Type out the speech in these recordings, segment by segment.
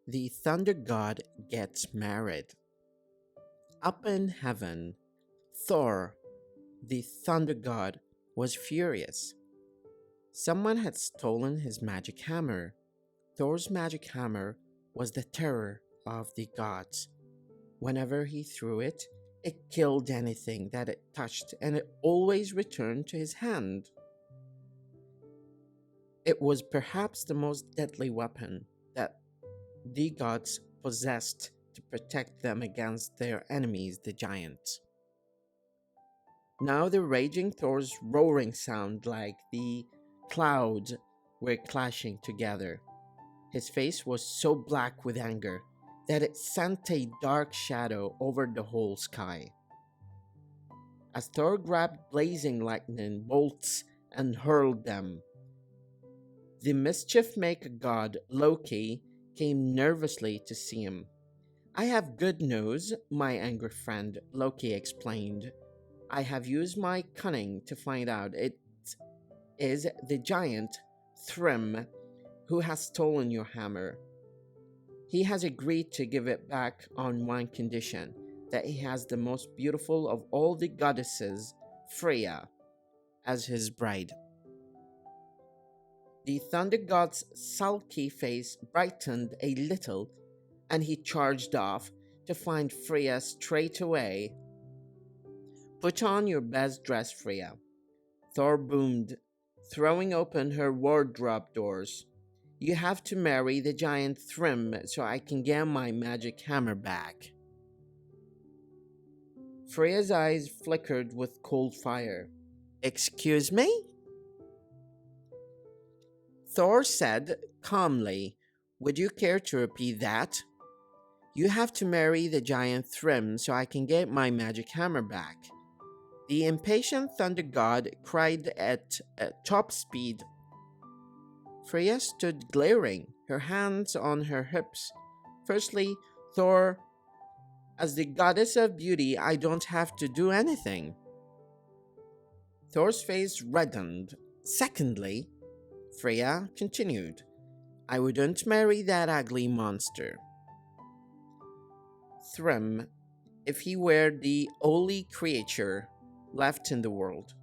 The thunder god gets married. Up in heaven, Thor, the thunder god, was furious. Someone had stolen his magic hammer. Thor's magic hammer was the terror of the gods. Whenever he threw it, it killed anything that it touched and it always returned to his hand. It was perhaps the most deadly weapon that the gods possessed to protect them against their enemies, the giants. Now the raging Thor's roaring sound like the clouds were clashing together. His face was so black with anger that it sent a dark shadow over the whole sky. As Thor grabbed blazing lightning bolts and hurled them, the mischief maker god Loki came nervously to see him. "I have good news, my angry friend," Loki explained. "I have used my cunning to find out it is the giant Thrym who has stolen your hammer. He has agreed to give it back on one condition, that he has the most beautiful of all the goddesses, Freya, as his bride." The thunder god's sulky face brightened a little, and he charged off to find Freya straight away. "Put on your best dress, Freya," Thor boomed, throwing open her wardrobe doors. "You have to marry the giant Thrym so I can get my magic hammer back." Freya's eyes flickered with cold fire. "Excuse me?" Thor said calmly, "Would you care to repeat that?" "You have to marry the giant Thrym so I can get my magic hammer back." The impatient thunder god cried at top speed. Freya stood glaring, her hands on her hips. "Firstly, Thor, as the goddess of beauty, I don't have to do anything." Thor's face reddened. "Secondly," Freya continued, "I wouldn't marry that ugly monster. Thrym, if he were the only creature left in the world."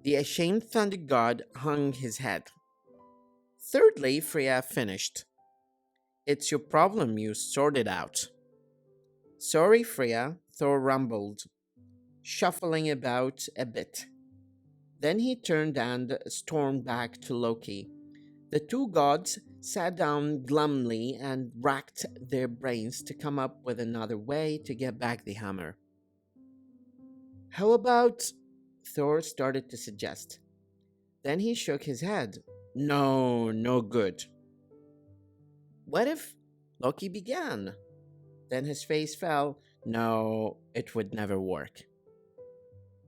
The ashamed thunder god hung his head. "Thirdly," Freya finished, "it's your problem, you sort it out." "Sorry, Freya," Thor rumbled, shuffling about a bit. Then he turned and stormed back to Loki. The two gods sat down glumly and racked their brains to come up with another way to get back the hammer. "How about," Thor started to suggest. Then he shook his head. "No, no good." "What if," Loki began. Then his face fell. No, it would never work.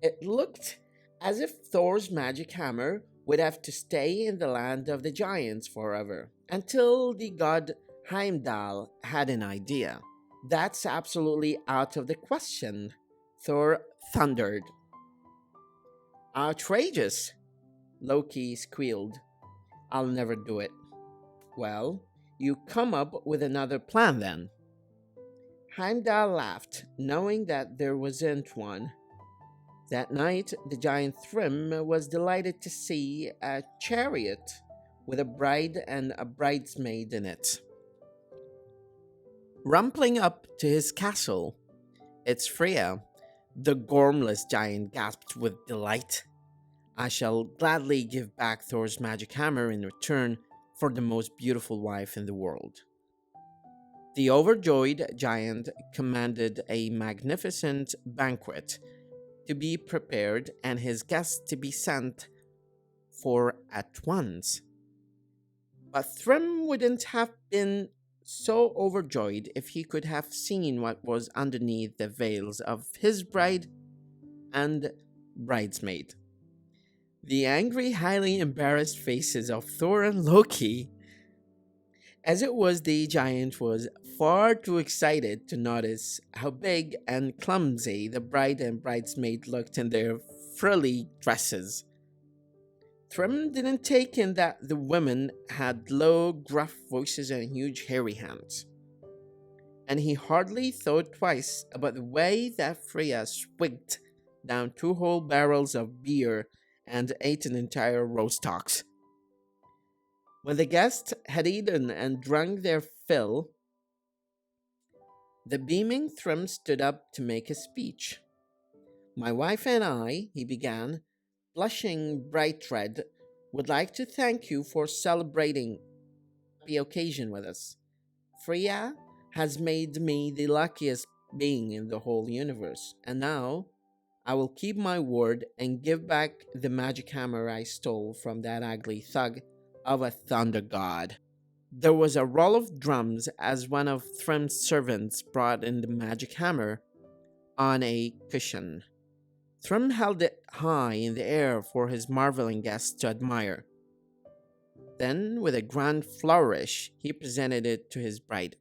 It looked as if Thor's magic hammer would have to stay in the land of the giants forever, until the god Heimdall had an idea. "That's absolutely out of the question," Thor thundered. "Outrageous," Loki squealed. "I'll never do it." "Well, you come up with another plan then." Heimdall laughed, knowing that there wasn't one. That night, the giant Thrym was delighted to see a chariot with a bride and a bridesmaid in it. Rumpling up to his castle, "It's Freya," the gormless giant gasped with delight. "I shall gladly give back Thor's magic hammer in return for the most beautiful wife in the world." The overjoyed giant commanded a magnificent banquet to be prepared and his guests to be sent for at once. But Thrym wouldn't have been so overjoyed if he could have seen what was underneath the veils of his bride and bridesmaid. The angry, highly embarrassed faces of Thor and Loki. As it was, the giant was far too excited to notice how big and clumsy the bride and bridesmaid looked in their frilly dresses. Thrym didn't take in that the women had low, gruff voices and huge, hairy hands. And he hardly thought twice about the way that Freya swigged down 2 whole barrels of beer and ate an entire roast ox. When the guests had eaten and drunk their fill, the beaming Thrym stood up to make a speech. "My wife and I," he began, blushing bright red, "would like to thank you for celebrating the occasion with us. Freya has made me the luckiest being in the whole universe, and now I will keep my word and give back the magic hammer I stole from that ugly thug of a thunder god." There was a roll of drums as one of Thrym's servants brought in the magic hammer on a cushion. Thrym held it high in the air for his marveling guests to admire. Then, with a grand flourish, he presented it to his bride.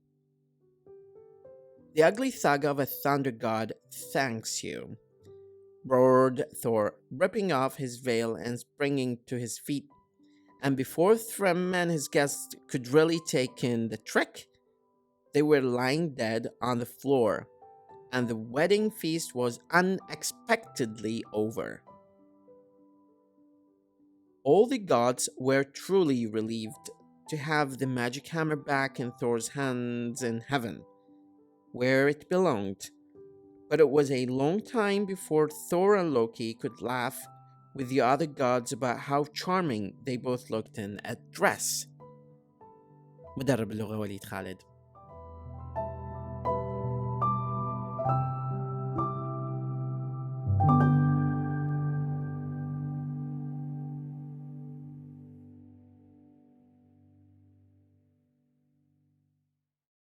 "The ugly thug of a thunder god thanks you," roared Thor, ripping off his veil and springing to his feet. And before Thrym and his guests could really take in the trick, they were lying dead on the floor, and the wedding feast was unexpectedly over. All the gods were truly relieved to have the magic hammer back in Thor's hands in heaven, where it belonged. But it was a long time before Thor and Loki could laugh with the other gods about how charming they both looked in a dress. مدرب اللغة وليد خالد.